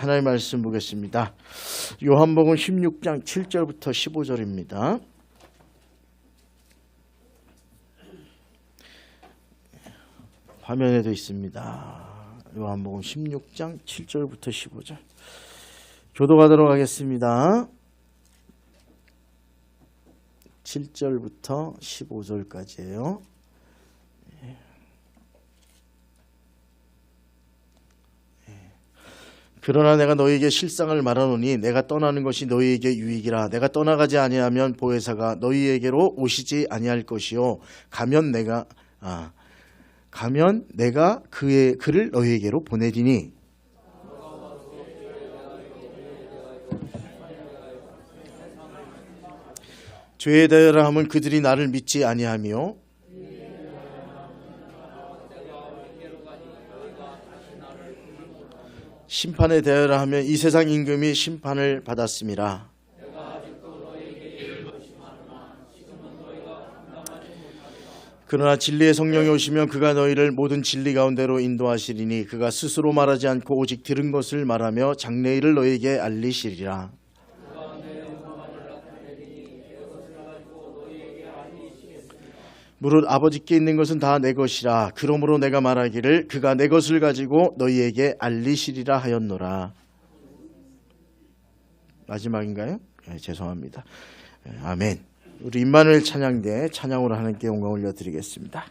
하나님의 말씀 보겠습니다. 요한복음 16장 7절부터 15절입니다. 화면에도 있습니다. 요한복음 16장 7절부터 15절. 교도하도록 하겠습니다. 7절부터 15절까지예요. 그러나 내가 너희에게 실상을 말하노니 내가 떠나는 것이 너희에게 유익이라. 내가 떠나가지 아니하면 보혜사가 너희에게로 오시지 아니할 것이요 가면 내가 그를 너희에게로 보내리니 죄에 대하여 하면 그들이 나를 믿지 아니하며 심판에 대하여 하면 이 세상 임금이 심판을 받았음이라. 그러나 진리의 성령이 오시면 그가 너희를 모든 진리 가운데로 인도하시리니 그가 스스로 말하지 않고 오직 들은 것을 말하며 장래일을 너희에게 알리시리라. 무릇 아버지께 있는 것은 다 내 것이라. 그러므로 내가 말하기를 그가 내 것을 가지고 너희에게 알리시리라 하였노라. 마지막인가요? 네, 죄송합니다. 아멘. 우리 임마누엘 찬양대 찬양으로 하나님께 영광 올려드리겠습니다.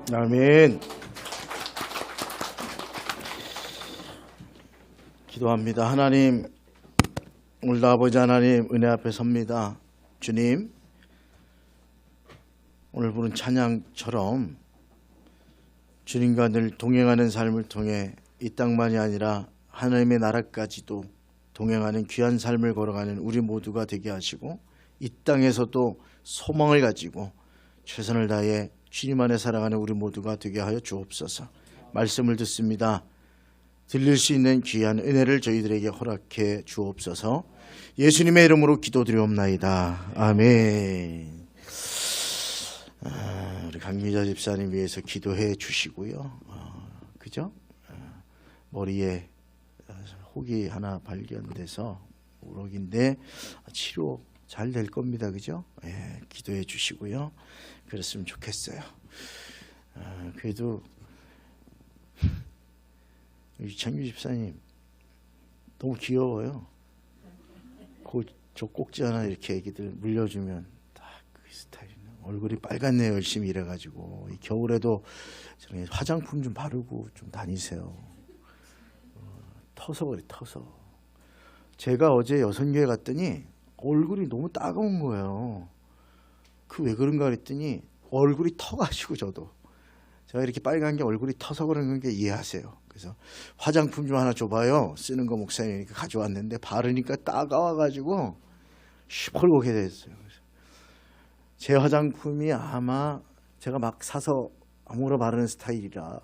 아멘. 기도합니다. 하나님, 오늘도 아버지 하나님 은혜 앞에 섭니다. 주님, 오늘 부른 찬양처럼 주님과 늘 동행하는 삶을 통해 이 땅만이 아니라 하나님의 나라까지도 동행하는 귀한 삶을 걸어가는 우리 모두가 되게 하시고, 이 땅에서도 소망을 가지고 최선을 다해 주님 안에 살아가는 우리 모두가 되게 하여 주옵소서. 말씀을 듣습니다. 들릴 수 있는 귀한 은혜를 저희들에게 허락해 주옵소서. 예수님의 이름으로 기도드리옵나이다. 아멘. 우리 강미자 집사님 위해서 기도해 주시고요. 그죠? 머리에 혹이 하나 발견돼서 우럭인데 치료 잘 될 겁니다. 그죠? 예, 기도해 주시고요. 그랬으면 좋겠어요. 그래도 유창규 집사님 너무 귀여워요. 저 꼭지 하나 이렇게 애기들 물려주면 딱 그 스타일이네. 얼굴이 빨갛네요. 열심히 일해가지고. 이 겨울에도 화장품 좀 바르고 좀 다니세요. 터서 그래, 터서. 제가 어제 여성교회 갔더니 얼굴이 너무 따가운 거예요. 그 왜 그런가 그랬더니 얼굴이 터가지고, 저도 제가 이렇게 빨간 게 얼굴이 터서 그런 게 이해하세요. 그래서 화장품 좀 하나 줘봐요. 쓰는 거 목사님이니까 가져왔는데 바르니까 따가워가지고 시뻘겋게 됐어요. 그래서 제 화장품이 아마 제가 막 사서 아무거나 바르는 스타일이라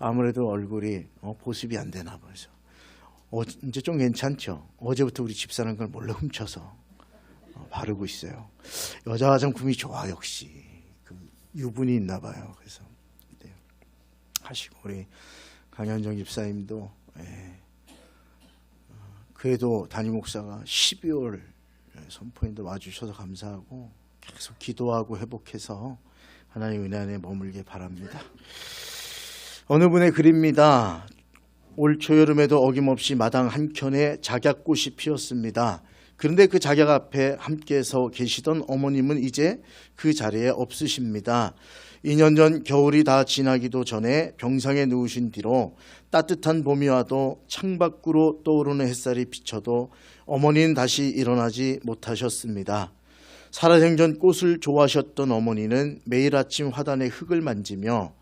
아무래도 얼굴이 보습이 안 되나 봐요. 이제 좀 괜찮죠. 어제부터 우리 집사는 걸 몰래 훔쳐서 바르고 있어요. 여자 화장품이 좋아. 역시 그 유분이 있나 봐요. 그래서 네. 하시고 우리 강현정 집사님도 그래도 담임 목사가 12월 선포인도 와주셔서 감사하고 계속 기도하고 회복해서 하나님 은혜 안에 머물게 바랍니다. 어느 분의 글입니다. 올 초여름에도 어김없이 마당 한켠에 작약꽃이 피었습니다. 그런데 그 작약 앞에 함께 서 계시던 어머님은 이제 그 자리에 없으십니다. 2년 전 겨울이 다 지나기도 전에 병상에 누우신 뒤로 따뜻한 봄이 와도 창밖으로 떠오르는 햇살이 비쳐도 어머니는 다시 일어나지 못하셨습니다. 살아생전 꽃을 좋아하셨던 어머니는 매일 아침 화단에 흙을 만지며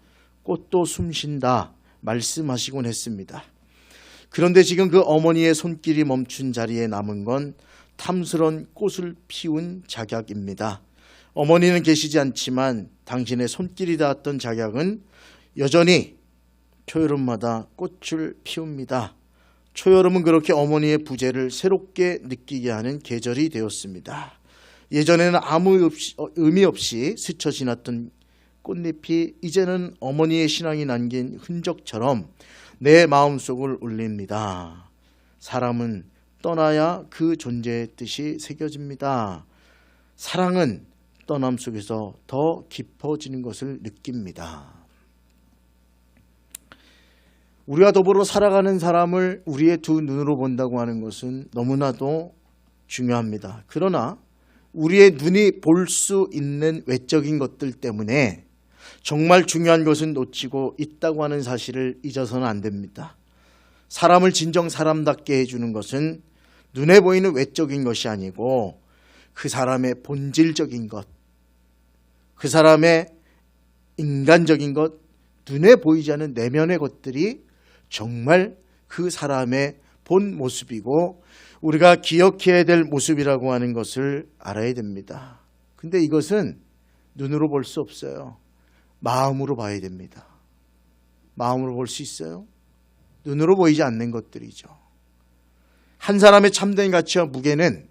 꽃도 숨쉰다 말씀하시곤 했습니다. 그런데 지금 그 어머니의 손길이 멈춘 자리에 남은 건 탐스런 꽃을 피운 작약입니다. 어머니는 계시지 않지만 당신의 손길이 닿았던 작약은 여전히 초여름마다 꽃을 피웁니다. 초여름은 그렇게 어머니의 부재를 새롭게 느끼게 하는 계절이 되었습니다. 예전에는 아무 의미 없이 스쳐 지났던 꽃잎이 이제는 어머니의 신앙이 남긴 흔적처럼 내 마음속을 울립니다. 사람은 떠나야 그 존재의 뜻이 새겨집니다. 사랑은 떠남 속에서 더 깊어지는 것을 느낍니다. 우리와 더불어 살아가는 사람을 우리의 두 눈으로 본다고 하는 것은 너무나도 중요합니다. 그러나 우리의 눈이 볼 수 있는 외적인 것들 때문에 정말 중요한 것은 놓치고 있다고 하는 사실을 잊어서는 안 됩니다. 사람을 진정 사람답게 해주는 것은 눈에 보이는 외적인 것이 아니고 그 사람의 본질적인 것, 그 사람의 인간적인 것, 눈에 보이지 않는 내면의 것들이 정말 그 사람의 본 모습이고 우리가 기억해야 될 모습이라고 하는 것을 알아야 됩니다. 근데 이것은 눈으로 볼 수 없어요. 마음으로 봐야 됩니다. 마음으로 볼 수 있어요? 눈으로 보이지 않는 것들이죠. 한 사람의 참된 가치와 무게는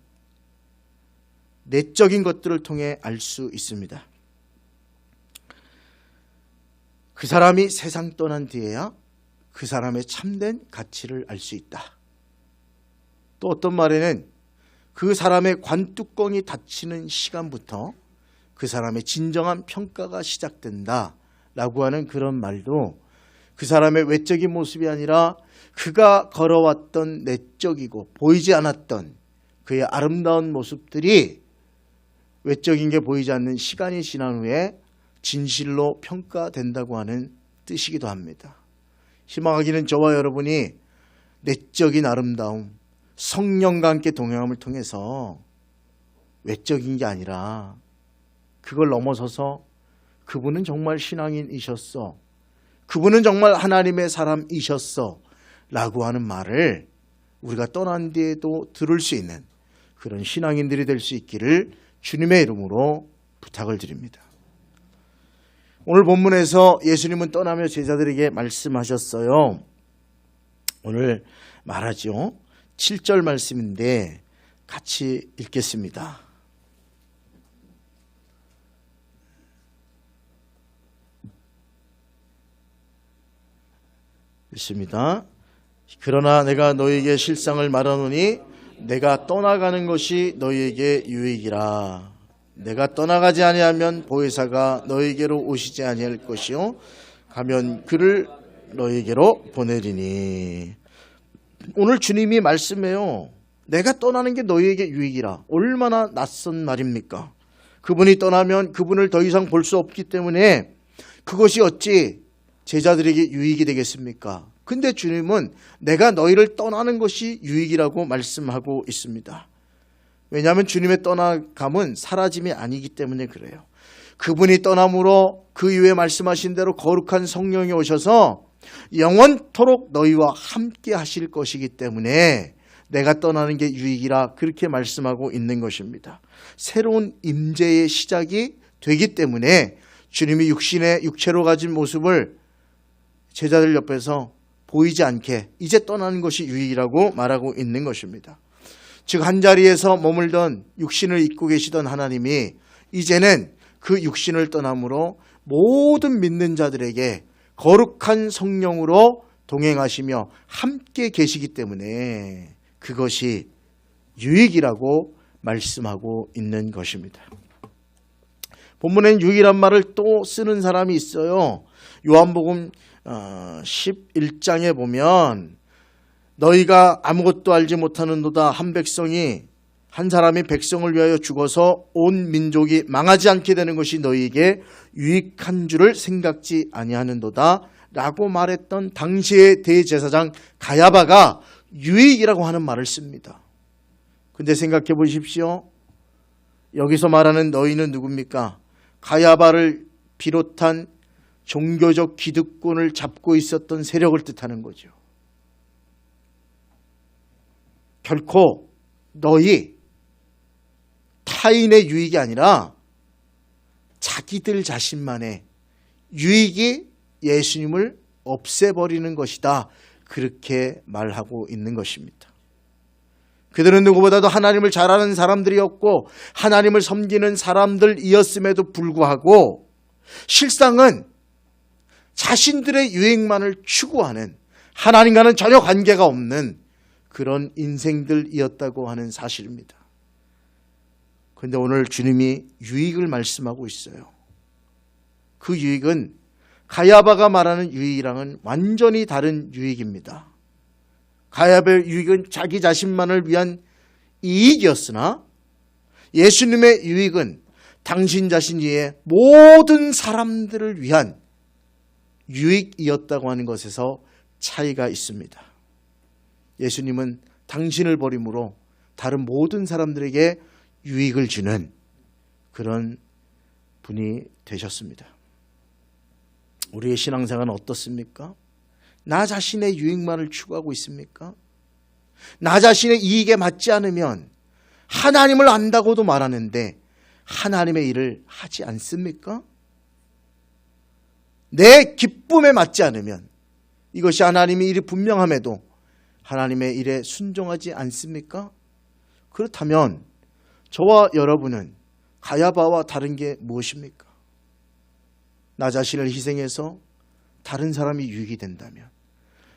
내적인 것들을 통해 알 수 있습니다. 그 사람이 세상 떠난 뒤에야 그 사람의 참된 가치를 알 수 있다. 또 어떤 말에는 그 사람의 관뚜껑이 닫히는 시간부터 그 사람의 진정한 평가가 시작된다 라고 하는 그런 말도 그 사람의 외적인 모습이 아니라 그가 걸어왔던 내적이고 보이지 않았던 그의 아름다운 모습들이 외적인 게 보이지 않는 시간이 지난 후에 진실로 평가된다고 하는 뜻이기도 합니다. 희망하기는 저와 여러분이 내적인 아름다움, 성령과 함께 동행함을 통해서 외적인 게 아니라 그걸 넘어서서 그분은 정말 신앙인이셨어, 그분은 정말 하나님의 사람이셨어 라고 하는 말을 우리가 떠난 뒤에도 들을 수 있는 그런 신앙인들이 될 수 있기를 주님의 이름으로 부탁을 드립니다. 오늘 본문에서 예수님은 떠나며 제자들에게 말씀하셨어요. 오늘 말하죠. 7절 말씀인데 같이 읽겠습니다. 읽습니다. 그러나 내가 너희에게 실상을 말하노니 내가 떠나가는 것이 너희에게 유익이라. 내가 떠나가지 아니하면 보혜사가 너희에게로 오시지 아니할 것이요 가면 그를 너희에게로 보내리니. 오늘 주님이 말씀해요. 내가 떠나는 게 너희에게 유익이라. 얼마나 낯선 말입니까? 그분이 떠나면 그분을 더 이상 볼 수 없기 때문에 그것이 어찌 제자들에게 유익이 되겠습니까? 근데 주님은 내가 너희를 떠나는 것이 유익이라고 말씀하고 있습니다. 왜냐하면 주님의 떠나감은 사라짐이 아니기 때문에 그래요. 그분이 떠남으로 그 이후에 말씀하신 대로 거룩한 성령이 오셔서 영원토록 너희와 함께 하실 것이기 때문에 내가 떠나는 게 유익이라 그렇게 말씀하고 있는 것입니다. 새로운 임재의 시작이 되기 때문에 주님이 육체로 가진 모습을 제자들 옆에서 보이지 않게 이제 떠나는 것이 유익이라고 말하고 있는 것입니다. 즉 한자리에서 머물던 육신을 입고 계시던 하나님이 이제는 그 육신을 떠남으로 모든 믿는 자들에게 거룩한 성령으로 동행하시며 함께 계시기 때문에 그것이 유익이라고 말씀하고 있는 것입니다. 본문엔 유익이란 말을 또 쓰는 사람이 있어요. 요한복음 11장에 보면 너희가 아무것도 알지 못하는도다 한 백성이 한 사람이 백성을 위하여 죽어서 온 민족이 망하지 않게 되는 것이 너희에게 유익한 줄을 생각지 아니하는도다 라고 말했던 당시의 대제사장 가야바가 유익이라고 하는 말을 씁니다. 근데 생각해 보십시오. 여기서 말하는 너희는 누굽니까? 가야바를 비롯한 종교적 기득권을 잡고 있었던 세력을 뜻하는 거죠. 결코 너희 타인의 유익이 아니라 자기들 자신만의 유익이 예수님을 없애버리는 것이다. 그렇게 말하고 있는 것입니다. 그들은 누구보다도 하나님을 잘 아는 사람들이었고 하나님을 섬기는 사람들이었음에도 불구하고 실상은 자신들의 유익만을 추구하는 하나님과는 전혀 관계가 없는 그런 인생들이었다고 하는 사실입니다. 그런데 오늘 주님이 유익을 말씀하고 있어요. 그 유익은 가야바가 말하는 유익이랑은 완전히 다른 유익입니다. 가야바의 유익은 자기 자신만을 위한 이익이었으나 예수님의 유익은 당신 자신 위에 모든 사람들을 위한 유익이었다고 하는 것에서 차이가 있습니다. 예수님은 당신을 버림으로 다른 모든 사람들에게 유익을 주는 그런 분이 되셨습니다. 우리의 신앙생활은 어떻습니까? 나 자신의 유익만을 추구하고 있습니까? 나 자신의 이익에 맞지 않으면 하나님을 안다고도 말하는데 하나님의 일을 하지 않습니까? 내 기쁨에 맞지 않으면 이것이 하나님의 일이 분명함에도 하나님의 일에 순종하지 않습니까? 그렇다면 저와 여러분은 가야바와 다른 게 무엇입니까? 나 자신을 희생해서 다른 사람이 유익이 된다면,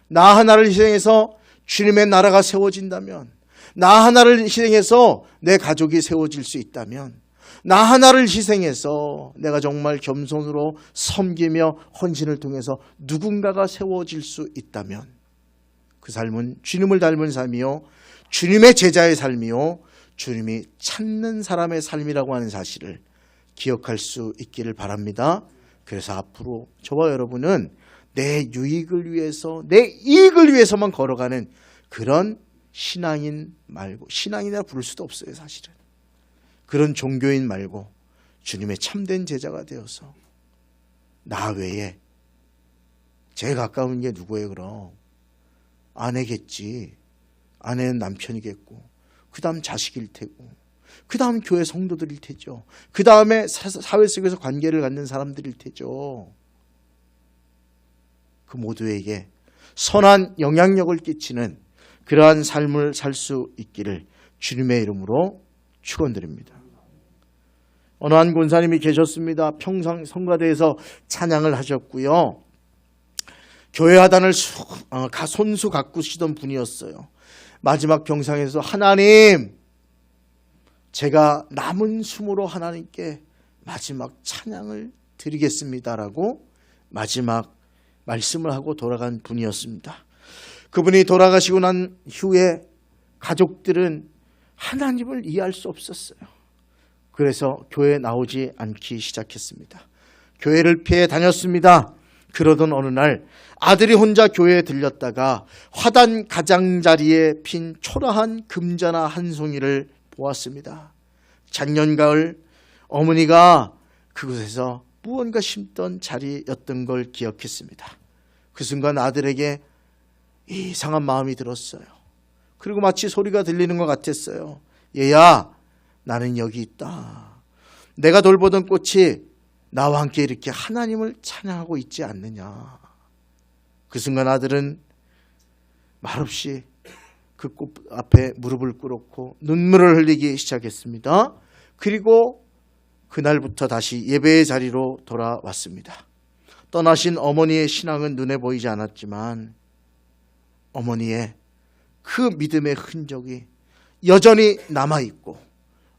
나 하나를 희생해서 주님의 나라가 세워진다면, 나 하나를 희생해서 내 가족이 세워질 수 있다면, 나 하나를 희생해서 내가 정말 겸손으로 섬기며 헌신을 통해서 누군가가 세워질 수 있다면 그 삶은 주님을 닮은 삶이요, 주님의 제자의 삶이요, 주님이 찾는 사람의 삶이라고 하는 사실을 기억할 수 있기를 바랍니다. 그래서 앞으로 저와 여러분은 내 유익을 위해서, 내 이익을 위해서만 걸어가는 그런 신앙인 말고, 신앙이라 부를 수도 없어요 사실은. 그런 종교인 말고 주님의 참된 제자가 되어서 나 외에 제일 가까운 게 누구예요 그럼? 아내겠지. 아내는 남편이겠고, 그 다음 자식일 테고, 그 다음 교회 성도들일 테죠. 그 다음에 사회 속에서 관계를 갖는 사람들일 테죠. 그 모두에게 선한 영향력을 끼치는 그러한 삶을 살 수 있기를 주님의 이름으로 축원드립니다. 어느 한 권사님이 계셨습니다. 평상 성가대에서 찬양을 하셨고요. 교회 하단을 손수 가꾸시던 분이었어요. 마지막 병상에서 하나님, 제가 남은 숨으로 하나님께 마지막 찬양을 드리겠습니다라고 마지막 말씀을 하고 돌아간 분이었습니다. 그분이 돌아가시고 난 후에 가족들은 하나님을 이해할 수 없었어요. 그래서 교회에 나오지 않기 시작했습니다. 교회를 피해 다녔습니다. 그러던 어느 날 아들이 혼자 교회에 들렸다가 화단 가장자리에 핀 초라한 금자나 한 송이를 보았습니다. 작년 가을 어머니가 그곳에서 무언가 심던 자리였던 걸 기억했습니다. 그 순간 아들에게 이상한 마음이 들었어요. 그리고 마치 소리가 들리는 것 같았어요. 얘야, 나는 여기 있다. 내가 돌보던 꽃이 나와 함께 이렇게 하나님을 찬양하고 있지 않느냐. 그 순간 아들은 말없이 그 꽃 앞에 무릎을 꿇었고 눈물을 흘리기 시작했습니다. 그리고 그날부터 다시 예배의 자리로 돌아왔습니다. 떠나신 어머니의 신앙은 눈에 보이지 않았지만 어머니의 그 믿음의 흔적이 여전히 남아있고,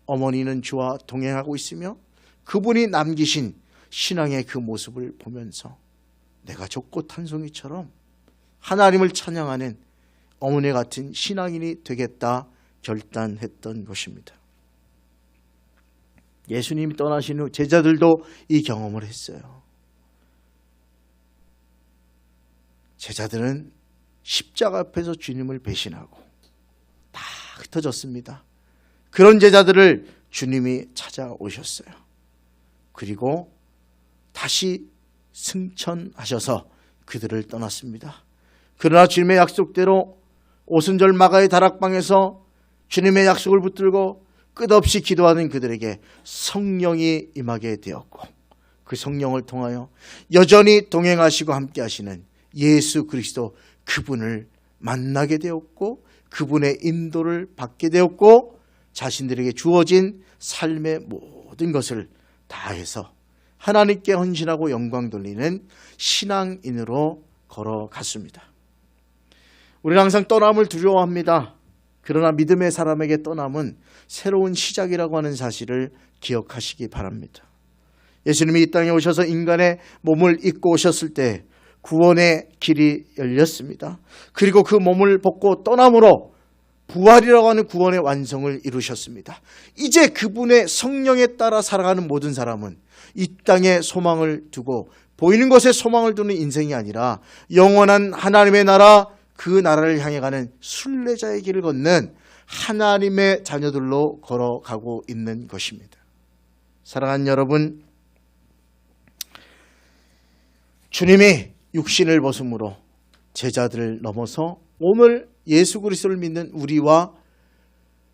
어머니는 주와 동행하고 있으며 그분이 남기신 신앙의 그 모습을 보면서 내가 저 꽃 한 송이처럼 하나님을 찬양하는 어머니 같은 신앙인이 되겠다 결단했던 것입니다. 예수님이 떠나신 후 제자들도 이 경험을 했어요. 제자들은 십자가 앞에서 주님을 배신하고 다 흩어졌습니다. 그런 제자들을 주님이 찾아오셨어요. 그리고 다시 승천하셔서 그들을 떠났습니다. 그러나 주님의 약속대로 오순절 마가의 다락방에서 주님의 약속을 붙들고 끝없이 기도하는 그들에게 성령이 임하게 되었고, 그 성령을 통하여 여전히 동행하시고 함께 하시는 예수 그리스도, 그분을 만나게 되었고 그분의 인도를 받게 되었고 자신들에게 주어진 삶의 모든 것을 다해서 하나님께 헌신하고 영광 돌리는 신앙인으로 걸어갔습니다. 우리는 항상 떠남을 두려워합니다. 그러나 믿음의 사람에게 떠남은 새로운 시작이라고 하는 사실을 기억하시기 바랍니다. 예수님이 이 땅에 오셔서 인간의 몸을 입고 오셨을 때 구원의 길이 열렸습니다. 그리고 그 몸을 벗고 떠남으로 부활이라고 하는 구원의 완성을 이루셨습니다. 이제 그분의 성령에 따라 살아가는 모든 사람은 이 땅에 소망을 두고 보이는 것에 소망을 두는 인생이 아니라 영원한 하나님의 나라, 그 나라를 향해 가는 순례자의 길을 걷는 하나님의 자녀들로 걸어가고 있는 것입니다. 사랑하는 여러분, 주님이 육신을 벗음으로 제자들을 넘어서 오늘 예수 그리스도를 믿는 우리와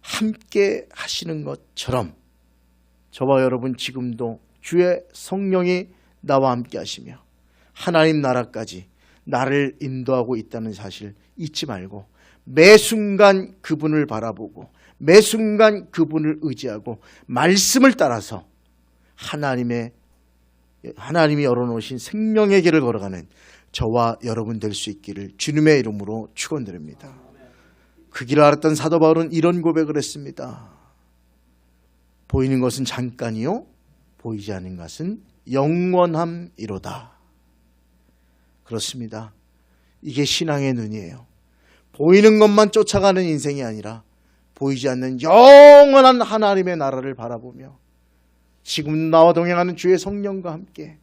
함께 하시는 것처럼 저와 여러분 지금도 주의 성령이 나와 함께 하시며 하나님 나라까지 나를 인도하고 있다는 사실 잊지 말고 매 순간 그분을 바라보고 매 순간 그분을 의지하고 말씀을 따라서 하나님이 열어놓으신 생명의 길을 걸어가는 저와 여러분 될 수 있기를 주님의 이름으로 축원드립니다. 그 길을 알았던 사도 바울은 이런 고백을 했습니다. 보이는 것은 잠깐이요 보이지 않는 것은 영원함이로다. 그렇습니다. 이게 신앙의 눈이에요. 보이는 것만 쫓아가는 인생이 아니라 보이지 않는 영원한 하나님의 나라를 바라보며 지금 나와 동행하는 주의 성령과 함께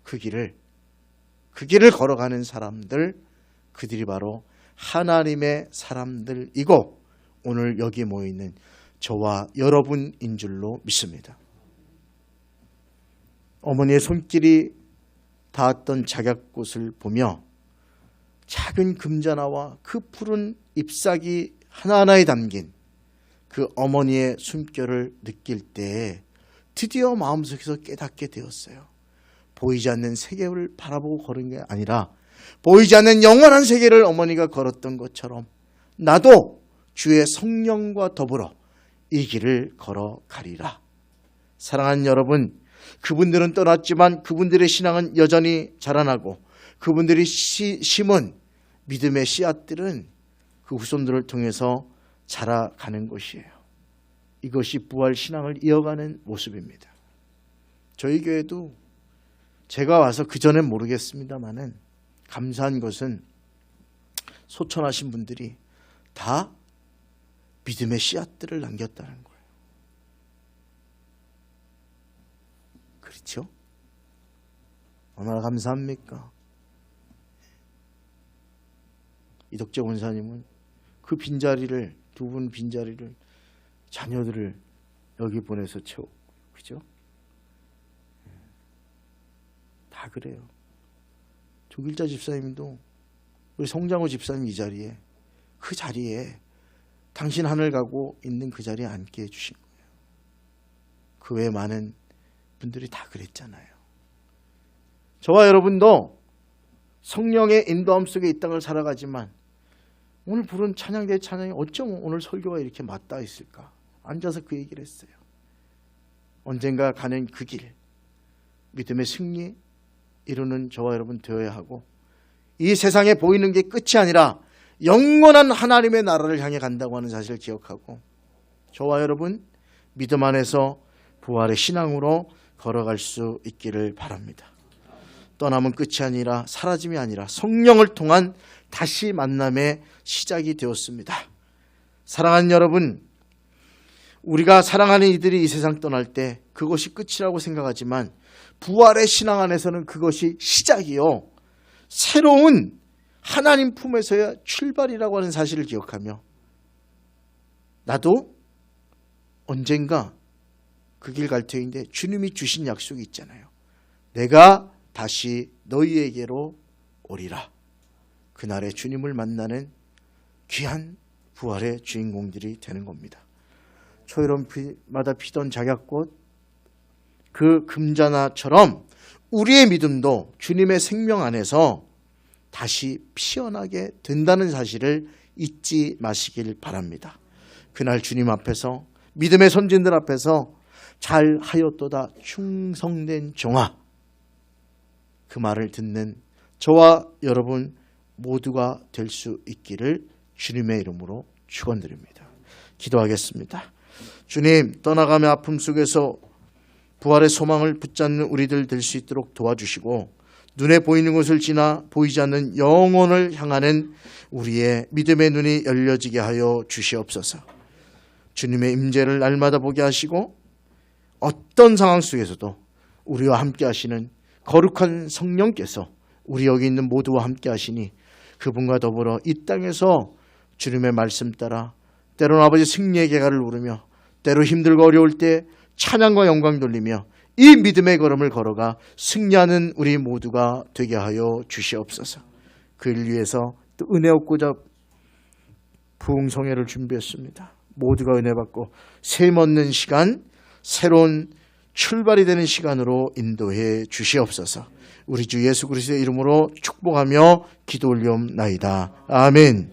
그 길을 걸어가는 사람들, 그들이 바로 하나님의 사람들이고 오늘 여기 모여있는 저와 여러분인 줄로 믿습니다. 어머니의 손길이 닿았던 작약꽃을 보며 작은 금자나와 그 푸른 잎사귀 하나하나에 담긴 그 어머니의 숨결을 느낄 때 드디어 마음속에서 깨닫게 되었어요. 보이지 않는 세계를 바라보고 걸은 게 아니라 보이지 않는 영원한 세계를 어머니가 걸었던 것처럼 나도 주의 성령과 더불어 이 길을 걸어가리라. 사랑하는 여러분, 그분들은 떠났지만 그분들의 신앙은 여전히 자라나고 그분들이 심은 믿음의 씨앗들은 그 후손들을 통해서 자라가는 것이에요. 이것이 부활 신앙을 이어가는 모습입니다. 저희 교회도 제가 와서 그전엔 모르겠습니다만은 감사한 것은 소천하신 분들이 다 믿음의 씨앗들을 남겼다는 거예요. 그렇죠? 얼마나 감사합니까? 이덕재 원사님은 그 빈자리를, 두 분 빈자리를 자녀들을 여기 보내서 채우고, 그죠? 다 그래요. 조길자 집사님도 우리 송장호 집사님 이 자리에, 그 자리에 당신 하늘 가고 있는 그 자리에 앉게 해주신 거예요. 그 외에 많은 분들이 다 그랬잖아요. 저와 여러분도 성령의 인도함 속에 이 땅을 살아가지만 오늘 부른 찬양대 찬양이 어쩜 오늘 설교가 이렇게 맞닿아 있을까? 앉아서 그 얘기를 했어요. 언젠가 가는 그 길, 믿음의 승리 이루는 저와 여러분 되어야 하고 이 세상에 보이는 게 끝이 아니라 영원한 하나님의 나라를 향해 간다고 하는 사실을 기억하고 저와 여러분 믿음 안에서 부활의 신앙으로 걸어갈 수 있기를 바랍니다. 떠남은 끝이 아니라 사라짐이 아니라 성령을 통한 다시 만남의 시작이 되었습니다. 사랑하는 여러분, 우리가 사랑하는 이들이 이 세상 떠날 때 그것이 끝이라고 생각하지만 부활의 신앙 안에서는 그것이 시작이요, 새로운 하나님 품에서의 출발이라고 하는 사실을 기억하며 나도 언젠가 그 길 갈 터인데 주님이 주신 약속이 있잖아요. 내가 다시 너희에게로 오리라. 그날에 주님을 만나는 귀한 부활의 주인공들이 되는 겁니다. 초여름마다 피던 작약꽃, 그 금자나처럼 우리의 믿음도 주님의 생명 안에서 다시 피어나게 된다는 사실을 잊지 마시길 바랍니다. 그날 주님 앞에서, 믿음의 선진들 앞에서 잘하였도다 충성된 종아, 그 말을 듣는 저와 여러분 모두가 될 수 있기를 주님의 이름으로 축원드립니다. 기도하겠습니다. 주님, 떠나가며 아픔 속에서 부활의 소망을 붙잡는 우리들 될 수 있도록 도와주시고 눈에 보이는 것을 지나 보이지 않는 영혼을 향하는 우리의 믿음의 눈이 열려지게 하여 주시옵소서. 주님의 임재를 날마다 보게 하시고 어떤 상황 속에서도 우리와 함께 하시는 거룩한 성령께서 우리 여기 있는 모두와 함께 하시니 그분과 더불어 이 땅에서 주님의 말씀 따라 때로는 아버지 승리의 계가를 누르며 때로 힘들고 어려울 때 찬양과 영광 돌리며 이 믿음의 걸음을 걸어가 승리하는 우리 모두가 되게 하여 주시옵소서. 그 일 위해서 또 은혜 얻고자 부흥성회를 준비했습니다. 모두가 은혜 받고 셈 얻는 시간, 새로운 출발이 되는 시간으로 인도해 주시옵소서. 우리 주 예수 그리스도의 이름으로 축복하며 기도 올리옵나이다. 아멘.